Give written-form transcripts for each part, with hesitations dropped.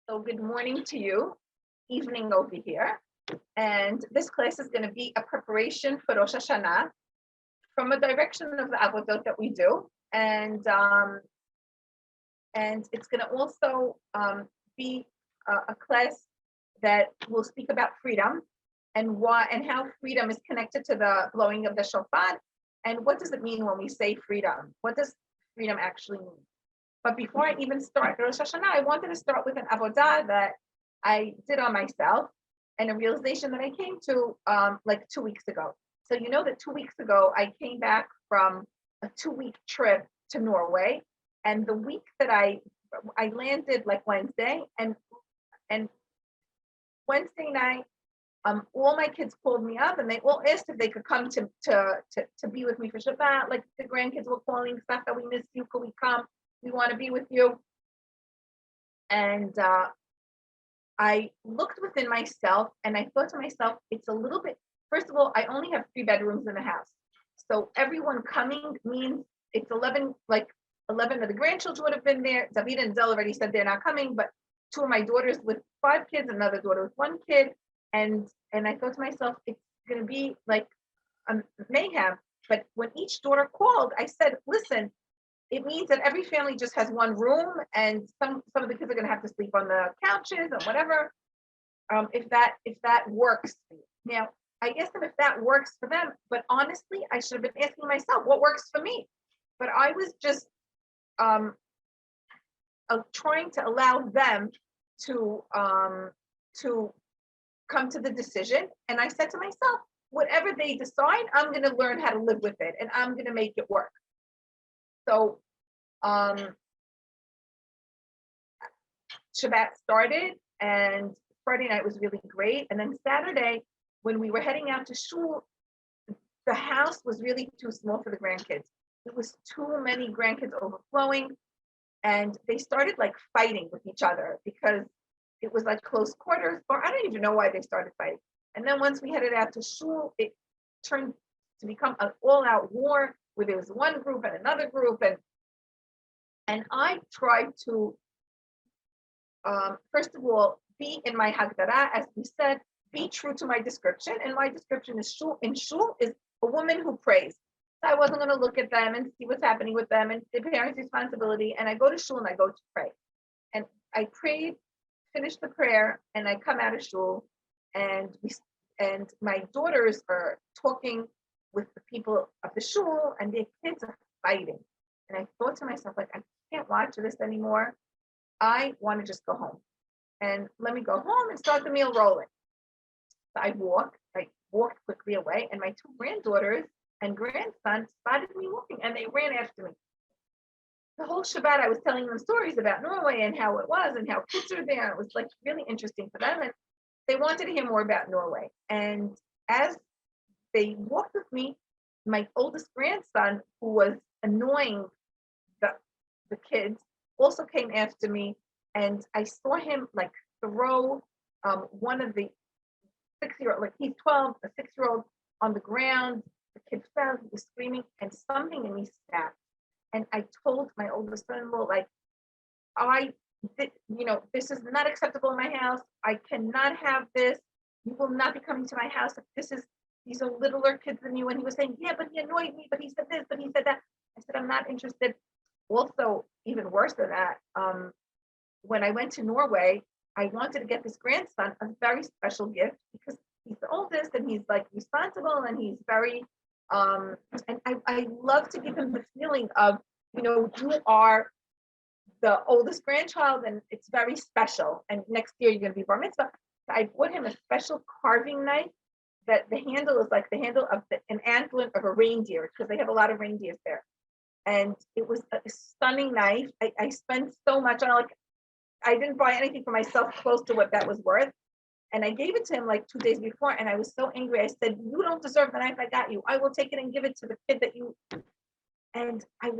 So good morning to you, evening over here. And this class is going to be a preparation for Rosh Hashanah from a direction of the avodah that we do. And it's going to also be a class that will speak about freedom and why and how freedom is connected to the blowing of the shofar. And what does it mean when we say freedom? What does freedom actually mean? But before I even start Rosh Hashanah, I wanted to start with an avodah that I did on myself and a realization that I came to like 2 weeks ago. So you know that 2 weeks ago, I came back from a 2-week trip to Norway. And the week that I landed like Wednesday, and Wednesday night, all my kids called me up and they all asked if they could come to be with me for Shabbat. Like the grandkids were calling, stuff that we miss you, could we come? We want to be with you. And I looked within myself and I thought to myself, it's a little bit, first of all, I only have 3 bedrooms in the house. So everyone coming means it's 11, like 11 of the grandchildren would have been there. David and Zell already said they're not coming, but 2 of my daughters with 5 kids, another daughter with 1 kid. And I thought to myself, it's going to be like a mayhem. But when each daughter called, I said, listen, it means that every family just has 1 room and some of the kids are going to have to sleep on the couches or whatever. If that works. Now, I guess if that works for them, but honestly, I should have been asking myself what works for me. But I was just trying to allow them to come to the decision. And I said to myself, whatever they decide, I'm going to learn how to live with it and I'm going to make it work. So Shabbat started and Friday night was really great. And then Saturday, when we were heading out to shul, the house was really too small for the grandkids. It was too many grandkids overflowing. And they started like fighting with each other because it was like close quarters, or I don't even know why they started fighting. And then once we headed out to shul, it turned to become an all-out war where there was one group and another group. And I tried to, first of all, be in my Hagdara, as we said, be true to my description. And my description is shul. In shul is a woman who prays. So I wasn't going to look at them and see what's happening with them and the parents' responsibility. And I go to shul and I go to pray. And I prayed, finished the prayer, and I come out of shul, and my daughters are talking with the people of the shul, and their kids are fighting. And I thought to myself, like, I can't watch this anymore. I want to just go home. And let me go home and start the meal rolling. So I walked quickly away, and my 2 granddaughters and grandson spotted me walking, and they ran after me. The whole Shabbat, I was telling them stories about Norway and how it was and how kids are there. It was like really interesting for them, and they wanted to hear more about Norway. And as they walked with me, my oldest grandson, who was annoying the kids, also came after me, and I saw him like throw one of the 6-year-old, like he's 12, a 6-year-old on the ground. The kid fell, he was screaming, and something in me snapped. And I told my oldest son-in-law, like, this is not acceptable in my house. I cannot have this. You will not be coming to my house. These are littler kids than you. And he was saying, yeah, but he annoyed me, but he said this, but he said that. I said, I'm not interested. Also, even worse than that, when I went to Norway, I wanted to get this grandson a very special gift because he's the oldest and he's like responsible and he's very, and I love to give him the feeling of, you are the oldest grandchild and it's very special. And next year you're going to be bar mitzvah. So I bought him a special carving knife that the handle is like the handle of an antler of a reindeer because they have a lot of reindeers there. And it was a stunning knife. I spent so much on it. I didn't buy anything for myself close to what that was worth. And I gave it to him like 2 days before. And I was so angry. I said, you don't deserve the knife I got you. I will take it and give it to the kid that you. And I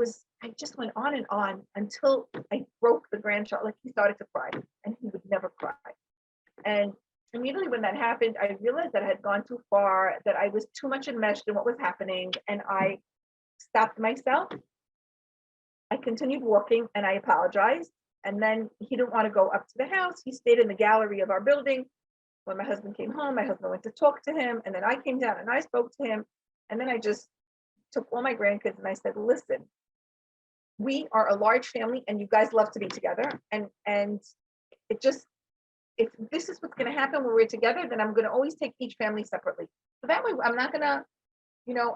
just went on and on until I broke the grandchild. Like he started to cry and he would never cry. And immediately when that happened, I realized that I had gone too far, that I was too much enmeshed in what was happening. And I stopped myself. I continued walking and I apologized. And then he didn't want to go up to the house. He stayed in the gallery of our building. When my husband came home, my husband went to talk to him, and then I came down and I spoke to him. And then I just took all my grandkids and I said, listen, we are a large family and you guys love to be together. And it just, if this is what's going to happen when we're together, then I'm going to always take each family separately. So that way I'm not going to,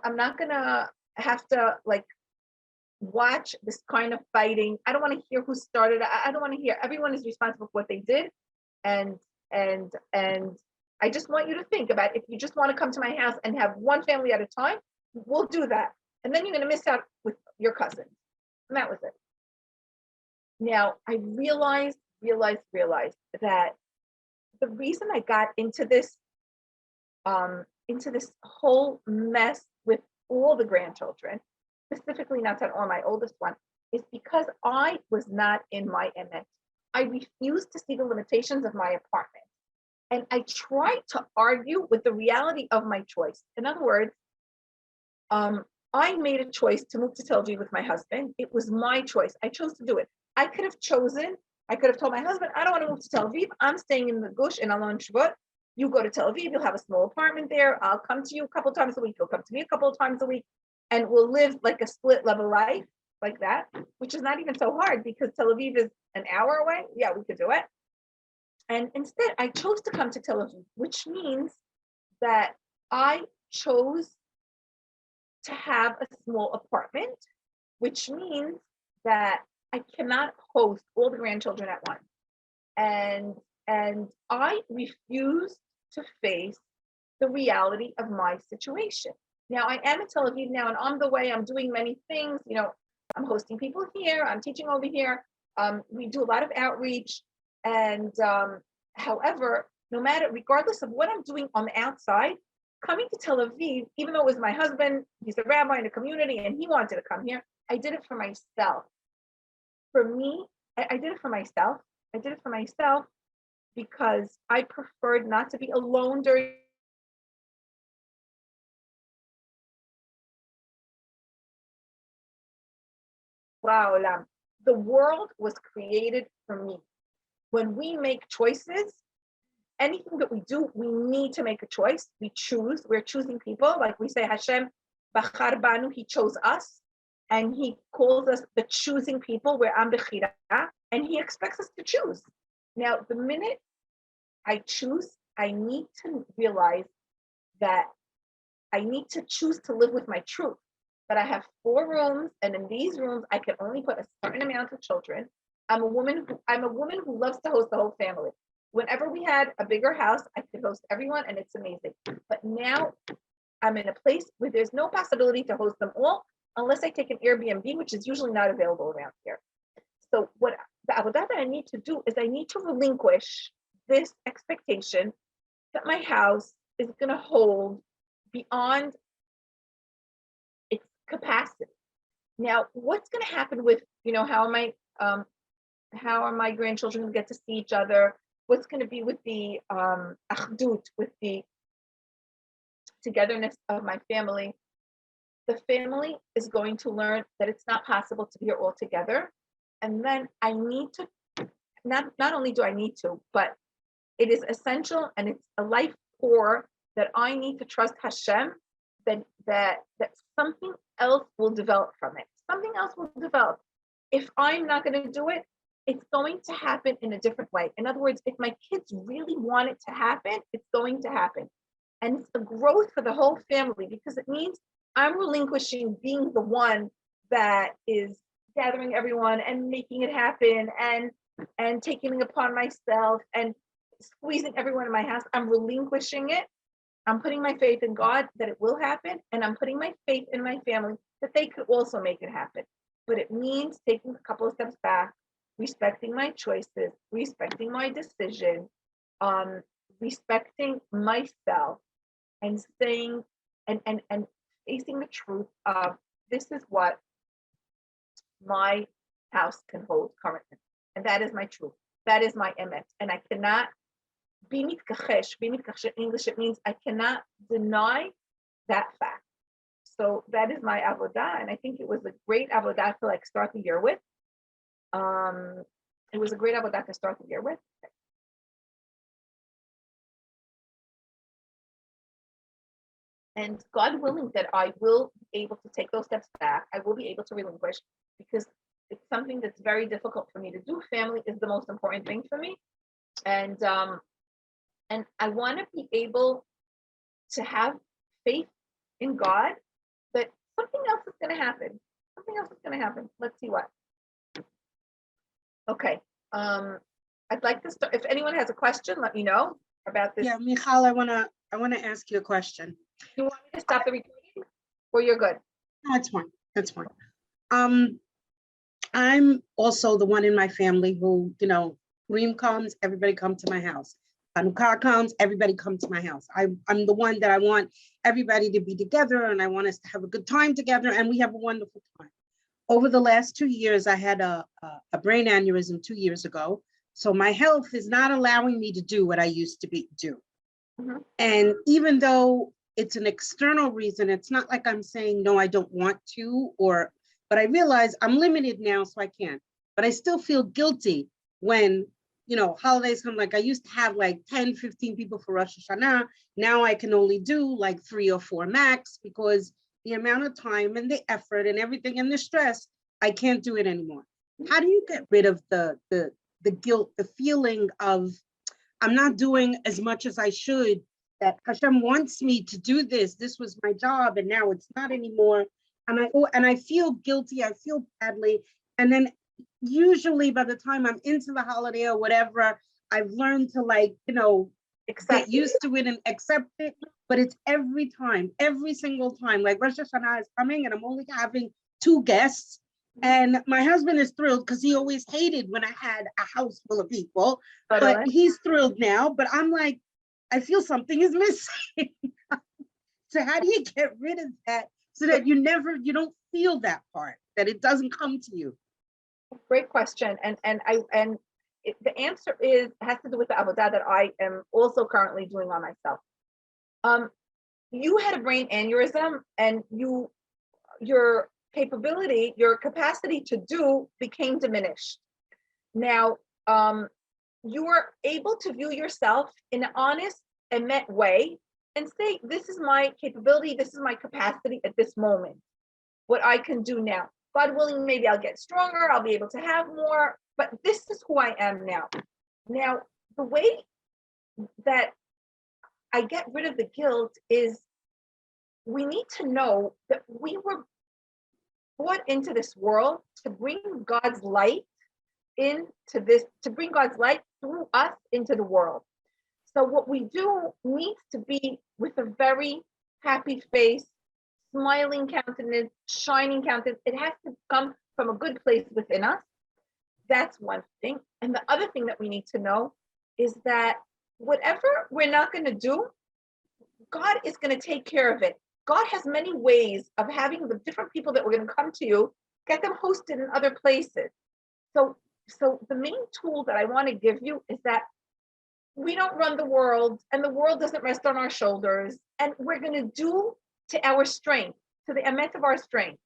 I'm not going to have to like watch this kind of fighting. I don't want to hear who started. I don't want to hear. Everyone is responsible for what they did. And I just want you to think about, if you just want to come to my house and have one family at a time, we'll do that. And then you're going to miss out with your cousins. And that was it. Now I realized that the reason I got into this whole mess with all the grandchildren, specifically not on my oldest one, is because I was not in my emet. I refused to see the limitations of my apartment. And I tried to argue with the reality of my choice. In other words, I made a choice to move to Tel Aviv with my husband. It was my choice. I chose to do it. I could have told my husband, I don't want to move to Tel Aviv. I'm staying in the Gush in Alon Shvut. You go to Tel Aviv, you'll have a small apartment there. I'll come to you a couple times a week. You'll come to me a couple of times a week. And we'll live like a split level life like that, which is not even so hard because Tel Aviv is an hour away. Yeah, we could do it. And instead, I chose to come to Tel Aviv, which means that I chose to have a small apartment, which means that I cannot host all the grandchildren at once. And I refuse to face the reality of my situation. Now I am in Tel Aviv now, and on the way, I'm doing many things. I'm hosting people here, I'm teaching over here. We do a lot of outreach. And however, regardless of what I'm doing on the outside, coming to Tel Aviv, even though it was my husband, he's a rabbi in the community and he wanted to come here, I did it for myself. For me, I did it for myself. I did it for myself because I preferred not to be alone during the world was created for me. When we make choices, anything that we do, we need to make a choice. We choose. We're choosing people. Like we say, Hashem bachar banu, he chose us. And he calls us the choosing people. We're am bechira. And he expects us to choose. Now, the minute I choose, I need to realize that I need to choose to live with my truth. But I have 4 rooms, and in these rooms, I can only put a certain amount of children. I'm a woman who loves to host the whole family. Whenever we had a bigger house, I could host everyone, and it's amazing. But now I'm in a place where there's no possibility to host them all unless I take an Airbnb, which is usually not available around here. So what the avodah that I need to do is I need to relinquish this expectation that my house is going to hold beyond its capacity. Now, what's going to happen with, how are my grandchildren going to get to see each other? What's going to be with the achdut, with the togetherness of my family? The family is going to learn that it's not possible to be here all together. And then I need to, not only do I need to, but it is essential and it's a life core that I need to trust Hashem that something else will develop from it. Something else will develop. If I'm not going to do it, it's going to happen in a different way. In other words, if my kids really want it to happen, it's going to happen. And it's a growth for the whole family because it means I'm relinquishing being the one that is gathering everyone and making it happen and taking it upon myself and squeezing everyone in my house. I'm relinquishing it. I'm putting my faith in God that it will happen, and I'm putting my faith in my family that they could also make it happen. But it means taking a couple of steps back, respecting my choices, respecting my decision, respecting myself, and saying and facing the truth of this is what my house can hold currently. And that is my truth. That is my emet. And I cannot be mitkachesh. Be mitkachesh in English, it means I cannot deny that fact. So that is my avodah. And I think it was a great avodah to start the year with. It was a great avodah to start the year with. And God willing that I will be able to take those steps back. I will be able to relinquish because it's something that's very difficult for me to do. Family is the most important thing for me. And I want to be able to have faith in God that something else is going to happen. Something else is going to happen. Let's see what. Okay. I'd like to start. If anyone has a question, let me know about this. Yeah, Michal, I wanna ask you a question. You want me to stop the recording, or you're good? No, it's fine. That's fine. I'm also the one in my family who, Purim comes, everybody come to my house. Hanukkah comes, everybody come to my house. I'm the one that I want everybody to be together, and I want us to have a good time together, and we have a wonderful time. Over the last 2 years, I had a brain aneurysm 2 years ago, so my health is not allowing me to do what I used to do. Mm-hmm. And even though it's an external reason, it's not like I'm saying, no, I don't want to, but I realize I'm limited now, so I can't. But I still feel guilty when, holidays come. Like I used to have like 10, 15 people for Rosh Hashanah. Now I can only do like 3 or 4 max because the amount of time and the effort and everything and the stress, I can't do it anymore. How do you get rid of the guilt, the feeling of I'm not doing as much as I should, that Hashem wants me to do this. This was my job and now it's not anymore. And I feel guilty, I feel badly. And then usually by the time I'm into the holiday or whatever, I've learned to get used to it and accept it. But it's every single time. Like Rosh Hashanah is coming and I'm only having 2 guests. And my husband is thrilled because he always hated when I had a house full of people, but he's thrilled now. But I'm like, I feel something is missing. So how do you get rid of that so that you don't feel that part, that it doesn't come to you? Great question. The answer has to do with the avodah that I am also currently doing on myself. You had a brain aneurysm and your capability, your capacity to do became diminished. Now, you are able to view yourself in an honest and met way and say, this is my capability, this is my capacity at this moment, what I can do now. God willing, maybe I'll get stronger, I'll be able to have more, but this is who I am now. Now, the way that I get rid of the guilt is we need to know that we were brought into this world to bring God's light to bring God's light through us into the world. So what we do needs to be with a very happy face, smiling countenance, shining countenance. It has to come from a good place within us. That's one thing. And the other thing that we need to know is that whatever we're not going to do, God is going to take care of it. God has many ways of having the different people that we're going to come to you, get them hosted in other places. So the main tool that I want to give you is that we don't run the world and the world doesn't rest on our shoulders, and we're going to do to our strength, to the emet of our strength.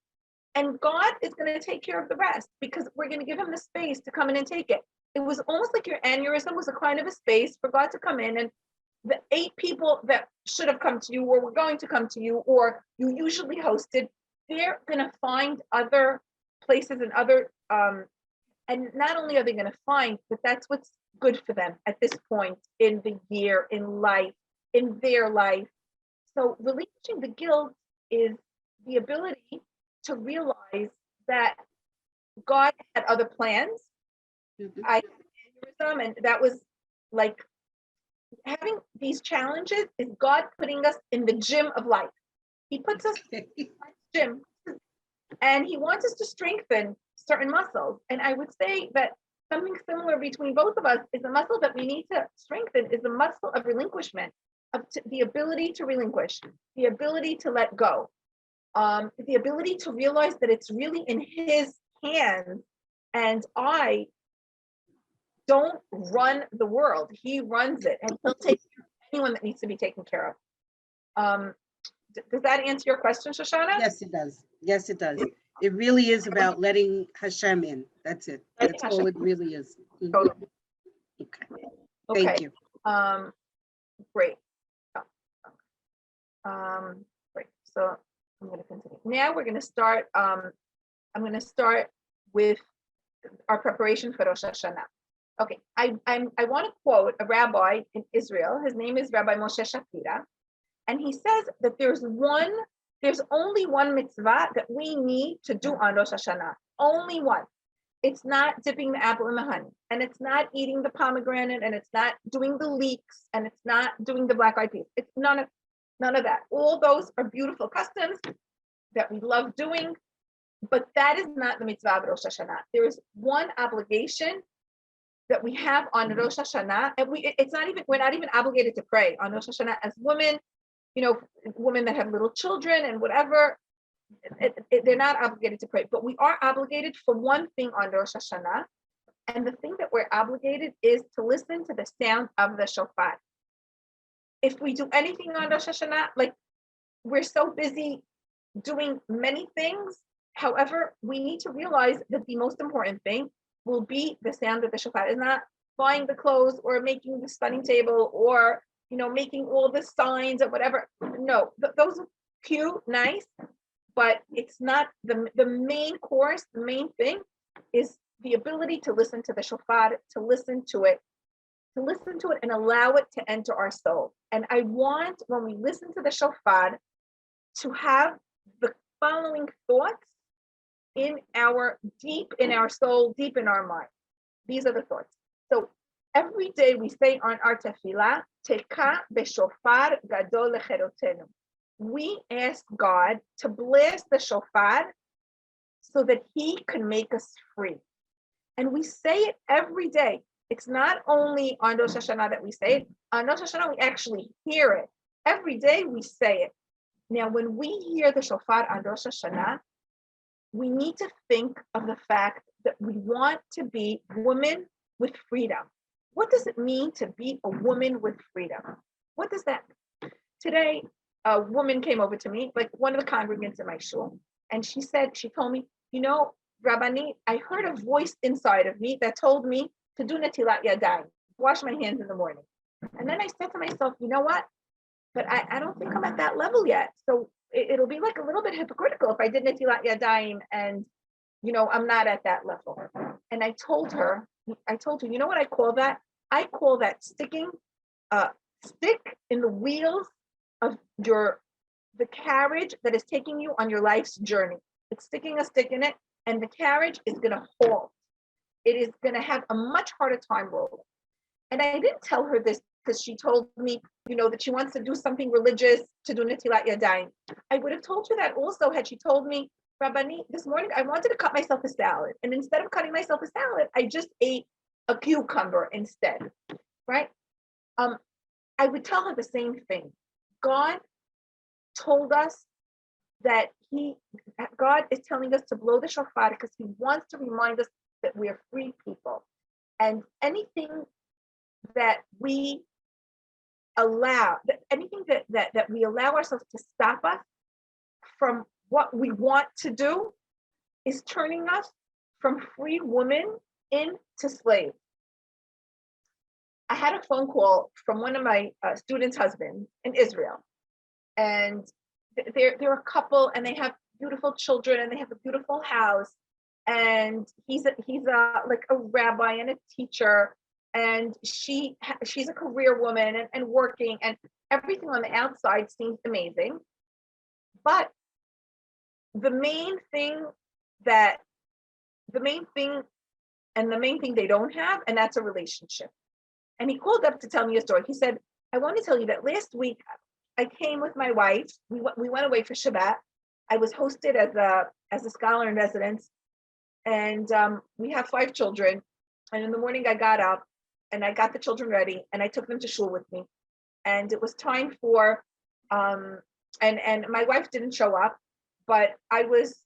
And God is going to take care of the rest because we're going to give him the space to come in and take it. It was almost like your aneurysm was a kind of a space for God to come in, and the 8 people that should have come to you or were going to come to you or you usually hosted, they're going to find other places and other, and not only are they going to find, but that's what's good for them at this point in the year, in life, in their life. So relinquishing the guilt is the ability to realize that God had other plans. Mm-hmm. I had an aneurysm, and that was like having these challenges is God putting us in the gym of life. He puts us in the gym, and he wants us to strengthen certain muscles. And I would say that something similar between both of us is the muscle that we need to strengthen is the muscle of relinquishment, of the ability to relinquish, the ability to let go, the ability to realize that it's really in his hands, and I don't run the world. He runs it, and he'll take care of anyone that needs to be taken care of. Does that answer your question, Shoshana? Yes, it does. Yes, it does. It really is about letting Hashem in. That's it. Letting That's all Hashem it really is. Mhm. Totally. Okay. Okay. Thank you. Great. Great. So I'm going to continue. Now we're going to start. I'm going to start with our preparation for Rosh Hashanah. Okay. I want to quote a rabbi in Israel. His name is Rabbi Moshe Shapira, and he says that there's only one mitzvah that we need to do on Rosh Hashanah. Only one. It's not dipping the apple in the honey, and it's not eating the pomegranate, and it's not doing the leeks, and it's not doing the black eyed peas. It's none of that. All those are beautiful customs that we love doing, but that is not the mitzvah of Rosh Hashanah. There is one obligation that we have on Rosh Hashanah, and we're not even obligated to pray on Rosh Hashanah as women, women that have little children and whatever. They're not obligated to pray, but we are obligated for one thing on Rosh Hashanah, and the thing that we're obligated is to listen to the sound of the shofar. If we do anything on Rosh Hashanah, like we're so busy doing many things, however, we need to realize that the most important thing will be the sound of the shofar. It's not buying the clothes or making the stunning table or making all the signs or whatever. No, those are cute, nice. But it's not the main course. The main thing is the ability to listen to the shofar, to listen to it and allow it to enter our soul. And I want, when we listen to the shofar, to have the following thoughts in our soul, deep in our mind. These are the thoughts. So every day we say on our tefillah, Teka b'shofar gadol lecherotenu. We ask God to blast the shofar so that he can make us free. And we say it every day. It's not only on Rosh Hashanah that we say it. On Rosh Hashanah, we actually hear it. Every day we say it. Now, when we hear the shofar on Rosh Hashanah, we need to think of the fact that we want to be women with freedom. What does it mean to be a woman with freedom? What does that mean? Today, a woman came over to me, like one of the congregants in my shul, and she told me, Rabbani, I heard a voice inside of me that told me to do netilat yadayim, wash my hands in the morning. And then I said to myself, you know what? But I don't think I'm at that level yet. So it'll be like a little bit hypocritical if I did netilat yadayim and, I'm not at that level. And I told her, you know what I call that? I call that sticking a stick in the wheels of the carriage that is taking you on your life's journey. It's sticking a stick in it, and the carriage is going to halt. It is going to have a much harder time rolling. And I didn't tell her this because she told me, that she wants to do something religious, to do netilat yadayim. I would have told her that also had she told me, Rabbani, this morning I wanted to cut myself a salad. And instead of cutting myself a salad, I just ate a cucumber instead, right? I would tell her the same thing. God told us that God is telling us to blow the shofar because he wants to remind us that we are free people. And anything that we allow, that we allow ourselves to stop us from what we want to do is turning us from free women into slaves. I had a phone call from one of my students' husbands in Israel, and they're a couple, and they have beautiful children, and they have a beautiful house, and he's like a rabbi and a teacher, and she's a career woman and working, and everything on the outside seems amazing, but the main thing they don't have, and that's a relationship. And he called up to tell me a story. He said, I want to tell you that last week I came with my wife. We went away for Shabbat. I was hosted as a scholar in residence, and we have 5 children. And in the morning I got up and I got the children ready and I took them to shul with me. And it was time for and my wife didn't show up, but I was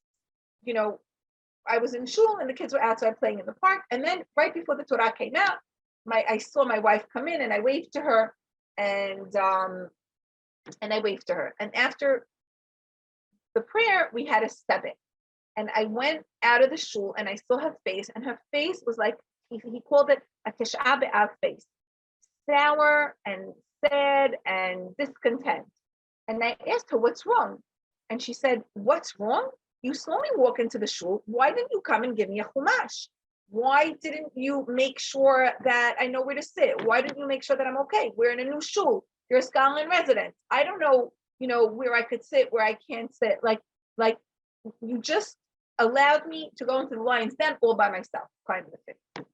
in shul and the kids were outside playing in the park. And then right before the Torah came out, I saw my wife come in and I waved to her, and I waved to her. And after the prayer, we had a sebek. And I went out of the shul and I saw her face, and her face was like, he called it a Tisha B'Av face, sour and sad and discontent. And I asked her, what's wrong? And she said, what's wrong? You saw me walk into the shul. Why didn't you come and give me a chumash? Why didn't you make sure that I know where to sit? Why didn't you make sure that I'm okay? We're in a new shul. You're a Scotland resident. I don't know, where I could sit, where I can't sit. Like you just allowed me to go into the lion's den all by myself, kind of a thing.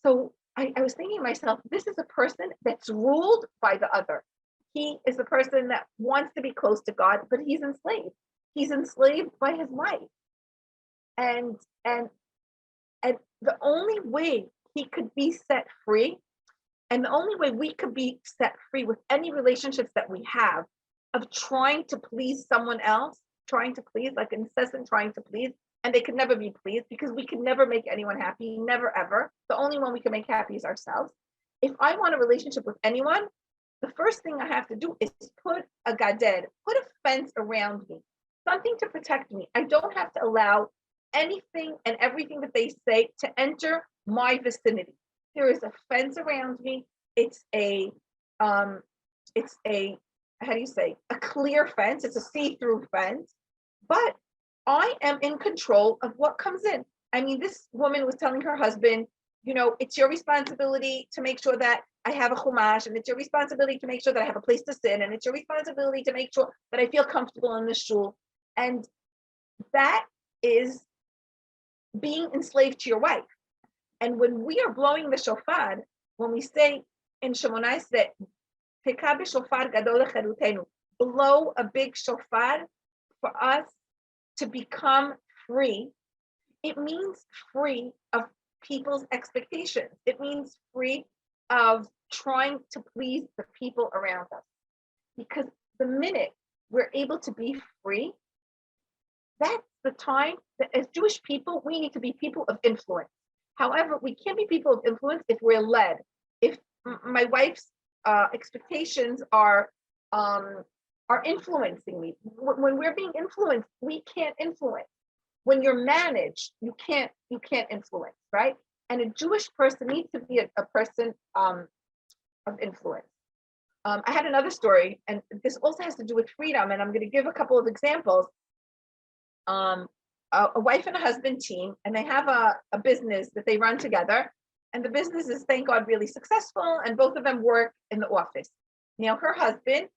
So I was thinking to myself, this is a person that's ruled by the other. He is a person that wants to be close to God, but he's enslaved. He's enslaved by his wife. And the only way he could be set free, and the only way we could be set free with any relationships that we have of trying to please someone else, trying to please, like incessant trying to please, and they could never be pleased because we can never make anyone happy, never ever. The only one we can make happy is ourselves. If I want a relationship with anyone, the first thing I have to do is put a gaded, put a fence around me, something to protect me. I don't have to allow anything and everything that they say to enter my vicinity. There is a fence around me. It's a how do you say, a clear fence. It's a see-through fence, but I am in control of what comes in. I mean, this woman was telling her husband, it's your responsibility to make sure that I have a chumash, and it's your responsibility to make sure that I have a place to sit, and it's your responsibility to make sure that I feel comfortable in the shul. And that is being enslaved to your wife. And when we are blowing the shofar, when we say in Shemona Esrei, Pekah b'shofar gadol lecharutenu, blow a big shofar for us to become free, it means free of people's expectations. It means free of trying to please the people around us. Because the minute we're able to be free, that's the time that as Jewish people, we need to be people of influence. However, we can't be people of influence if we're led. If my wife's expectations are influencing me. When we're being influenced, we can't influence. When you're managed, you can't influence, right? And a Jewish person needs to be a person of influence. I had another story, and this also has to do with freedom, and I'm going to give a couple of examples. A wife and a husband team, and they have a business that they run together, and the business is, thank God, really successful, and both of them work in the office. Now, her husband,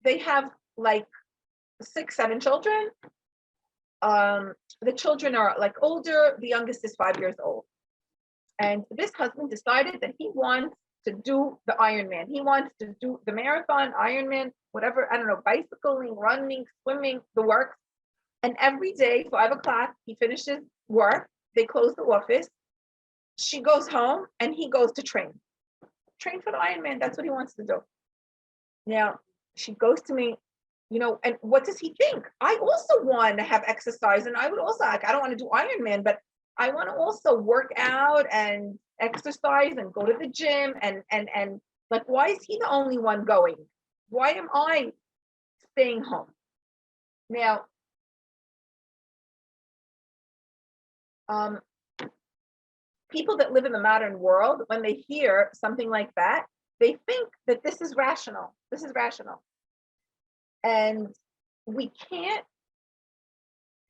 they have like 6, 7 children. The children are like older. The youngest is 5 years old. And this husband decided that he wants to do the Ironman. He wants to do the marathon, Ironman, whatever, I don't know, bicycling, running, swimming, the works. And every day, 5 o'clock, he finishes work. They close the office. She goes home and he goes to train for the Ironman. That's what he wants to do. Now, she goes to me, and what does he think? I also want to have exercise, and I would also, I don't want to do Ironman, but I want to also work out and exercise and go to the gym and like, why is he the only one going? Why am I staying home? Now, people that live in the modern world, when they hear something like that, they think that this is rational. This is rational. And we can't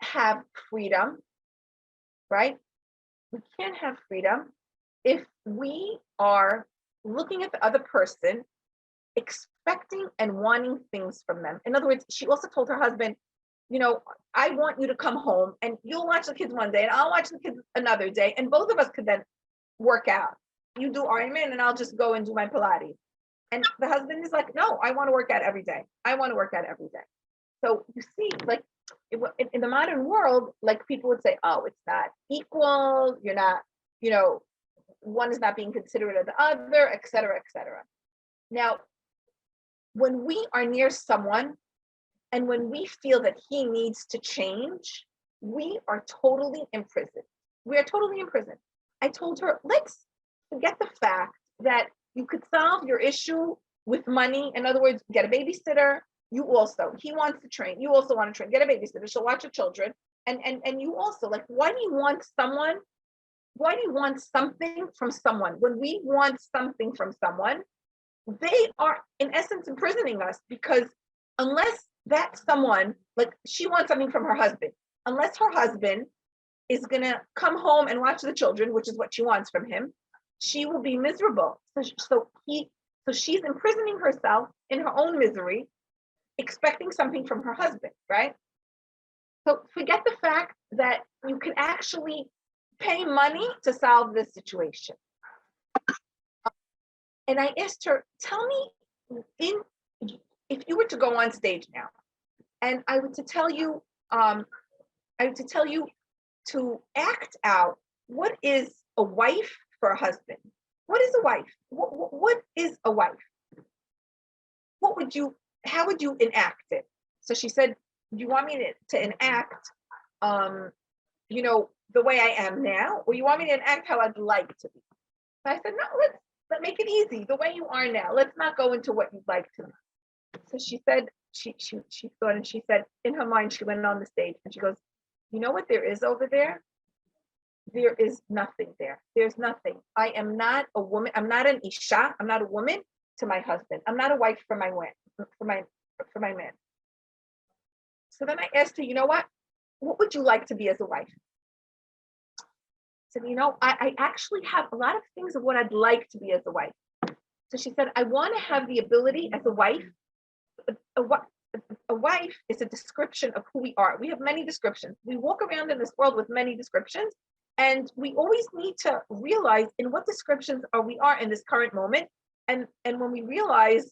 have freedom, right? We can't have freedom if we are looking at the other person, expecting and wanting things from them. In other words, she also told her husband, I want you to come home and you'll watch the kids one day and I'll watch the kids another day. And both of us could then work out. You do Ironman and I'll just go and do my Pilates. And the husband is like, no, I want to work out every day. I want to work out every day. So you see, like in the modern world, like people would say, oh, it's not equal. You're not, one is not being considerate of the other, et cetera, et cetera. Now, when we are near someone and when we feel that he needs to change, we are totally imprisoned. We are totally imprisoned. I told her, let's forget the fact that you could solve your issue with money. In other words, get a babysitter. He wants to train. You also want to train. Get a babysitter. She'll watch your children. and you also, like, why do you want something from someone? When we want something from someone, they are in essence imprisoning us, because unless that someone, like, she wants something from her husband, unless her husband is gonna come home and watch the children, which is what she wants from him, she will be miserable. So she's imprisoning herself in her own misery, expecting something from her husband, right? So forget the fact that you can actually pay money to solve this situation. And I asked her, tell me, if you were to go on stage now, and I were to tell you, to act out what is a wife for a husband. What is a wife? What is a wife? How would you enact it? So she said, do you want me to enact, the way I am now, or you want me to enact how I'd like to be? So I said, no, let's make it easy, the way you are now. Let's not go into what you'd like to be. So she said, she thought, and she said, in her mind, she went on the stage and she goes, you know what there is over there? There is nothing there. There's nothing. I am not a woman. I'm not an isha. I'm not a woman to my husband. I'm not a wife for my man. So then I asked her, you know what would you like to be as a wife? I said, I actually have a lot of things of what I'd like to be as a wife. So she said, I want to have the ability as a wife. A wife is a description of who we are. We have many descriptions. We walk around in this world with many descriptions, and we always need to realize in what descriptions we are in this current moment. And when we realize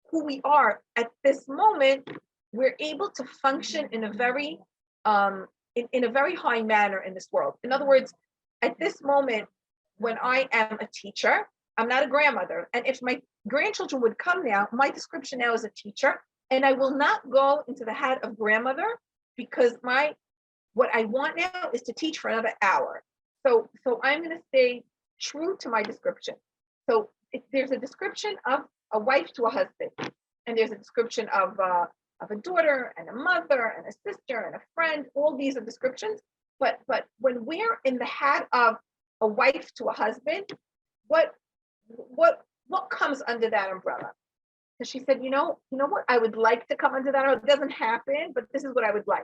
who we are at this moment, we're able to function in a very in a very high manner in this world. In other words, at this moment, when I am a teacher, I'm not a grandmother. And if my grandchildren would come now, my description now is a teacher, and I will not go into the hat of grandmother, because what I want now is to teach for another hour. So I'm going to stay true to my description. So if there's a description of a wife to a husband, and there's a description of a daughter and a mother and a sister and a friend. All these are descriptions. But when we're in the hat of a wife to a husband, what comes under that umbrella? And she said, you know what I would like to come under that. It doesn't happen, but this is what I would like.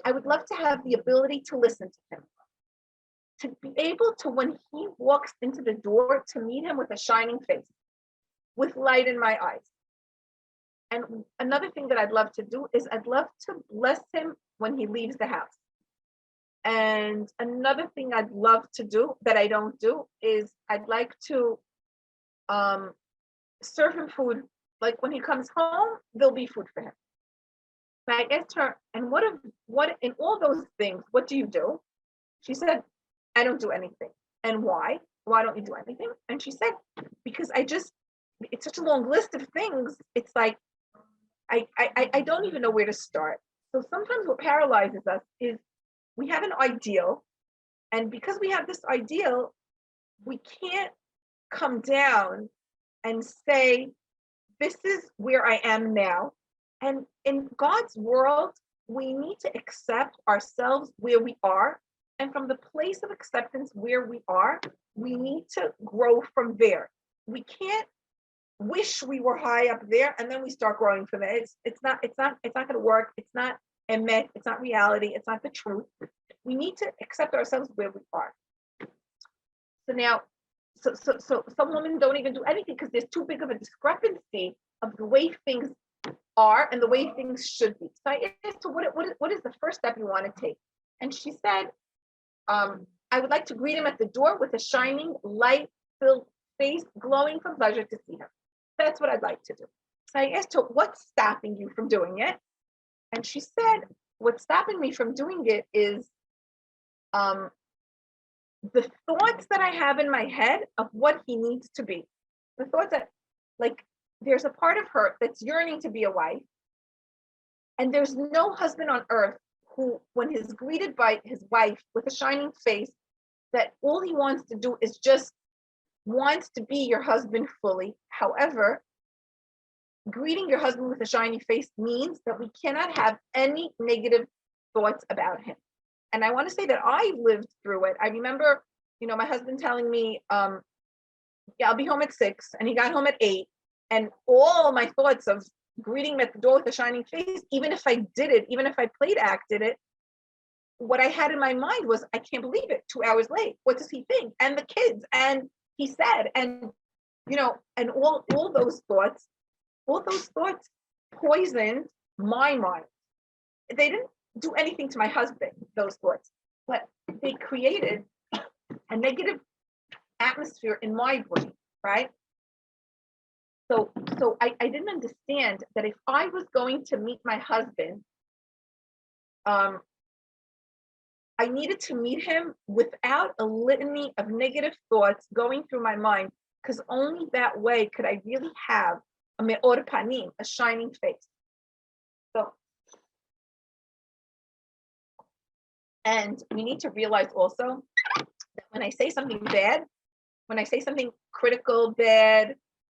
I would love to have the ability to listen to him, to be able to, when he walks into the door, to meet him with a shining face, with light in my eyes. And another thing that I'd love to do is I'd love to bless him when he leaves the house. And another thing I'd love to do that I don't do is I'd like to serve him food. Like when he comes home, there'll be food for him. So I asked her, and what in all those things, what do you do? She said, I don't do anything. And why? Why don't you do anything? And she said, because it's such a long list of things. It's like, I don't even know where to start. So sometimes what paralyzes us is we have an ideal, and because we have this ideal, we can't come down and say, this is where I am now. And in God's world, we need to accept ourselves where we are. And from the place of acceptance where we are, we need to grow from there. We can't wish we were high up there and then we start growing from there. It's not going to work. It's not emet. It's not reality. It's not the truth. We need to accept ourselves where we are. So now, so some women don't even do anything because there's too big of a discrepancy of the way things are and the way things should be. So I asked her, what is the first step you want to take? And she said, I would like to greet him at the door with a shining, light-filled face, glowing from pleasure to see him. That's what I'd like to do. So I asked her, what's stopping you from doing it? And she said, what's stopping me from doing it is the thoughts that I have in my head of what he needs to be. The thoughts that, like, there's a part of her that's yearning to be a wife. And there's no husband on earth who, when he's greeted by his wife with a shining face, that all he wants to do is just wants to be your husband fully. However, greeting your husband with a shiny face means that we cannot have any negative thoughts about him. And I want to say that I lived through it. I remember, my husband telling me, yeah, I'll be home at 6, and he got home at 8. And all my thoughts of greeting him at the door with a shining face, even if I did it, even if I acted it, what I had in my mind was, I can't believe it, 2 hours late. What does he think? And the kids, and he said, and and all those thoughts poisoned my mind. They didn't do anything to my husband, those thoughts, but they created a negative atmosphere in my brain, right? So I didn't understand that if I was going to meet my husband, I needed to meet him without a litany of negative thoughts going through my mind, because only that way could I really have a me'or panim, a shining face. So, and we need to realize also that when I say something bad, when I say something critical, bad,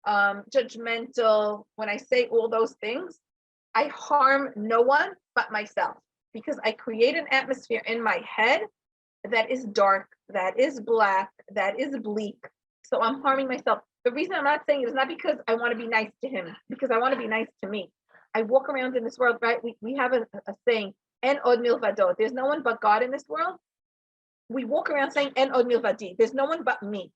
judgmental, when I say all those things, I harm no one but myself, because I create an atmosphere in my head that is dark, that is black, that is bleak. So I'm harming myself. The reason I'm not saying it is not because I want to be nice to him, because I want to be nice to me. I walk around in this world, right? We have a saying, En od milvado. There's no one but God in this world. We walk around saying, En od milvadi. There's no one but me.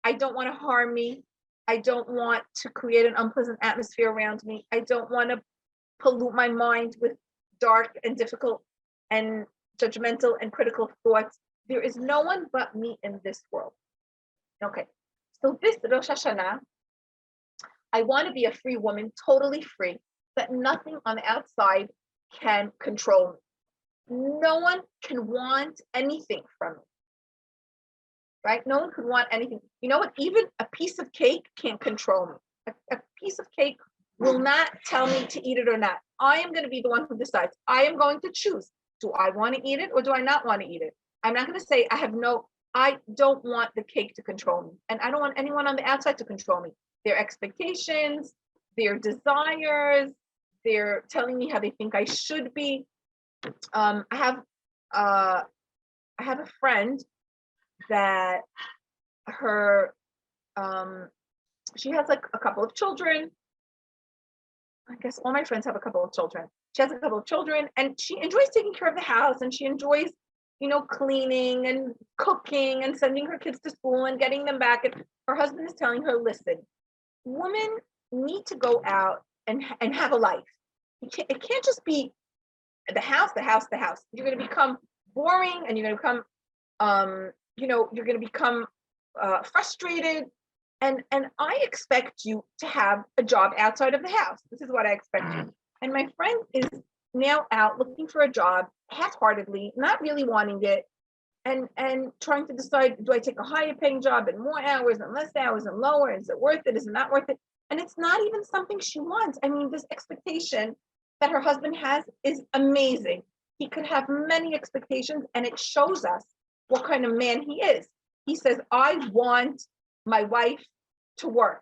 I don't want to harm me. I don't want to create an unpleasant atmosphere around me. I don't want to pollute my mind with dark and difficult and judgmental and critical thoughts. There is no one but me in this world. Okay, so this Rosh Hashanah, I want to be a free woman, totally free, that nothing on the outside can control me. No one can want anything from me, right? No one could want anything. You know what? Even a piece of cake can't control me. A piece of cake will not tell me to eat it or not. I am going to be the one who decides. I am going to choose. Do I want to eat it or do I not want to eat it? I'm not going to say I don't want the cake to control me. And I don't want anyone on the outside to control me. Their expectations, their desires, they're telling me how they think I should be. I have a friend that she has like a couple of children. I guess all my friends have a couple of children. She has a couple of children, and she enjoys taking care of the house, and she enjoys, cleaning and cooking and sending her kids to school and getting them back. And her husband is telling her, listen, women need to go out and have a life. It can't just be the house. You're going to become boring, and you're going to become, you're going to become frustrated. And I expect you to have a job outside of the house. This is what I expect you. And my friend is now out looking for a job half-heartedly, not really wanting it, and trying to decide, do I take a higher paying job and more hours and less hours and lower? Is it worth it? Is it not worth it? And it's not even something she wants. I mean, this expectation that her husband has is amazing. He could have many expectations, and it shows us what kind of man he is. He says, I want my wife to work.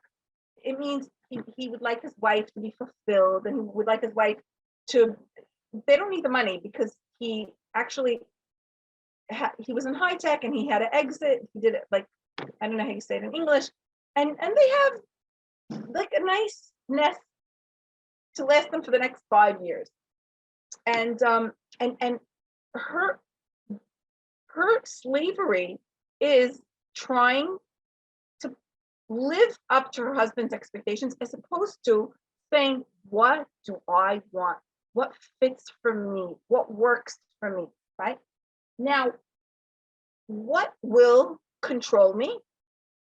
It means he would like his wife to be fulfilled, and he would like his wife to, they don't need the money, because he actually, he was in high tech and he had to exit. He did it like, I don't know how you say it in English. And they have like a nice nest to last them for the next 5 years. And her slavery is trying to live up to her husband's expectations, as opposed to saying, what do I want? What fits for me? What works for me, right? Now, what will control me?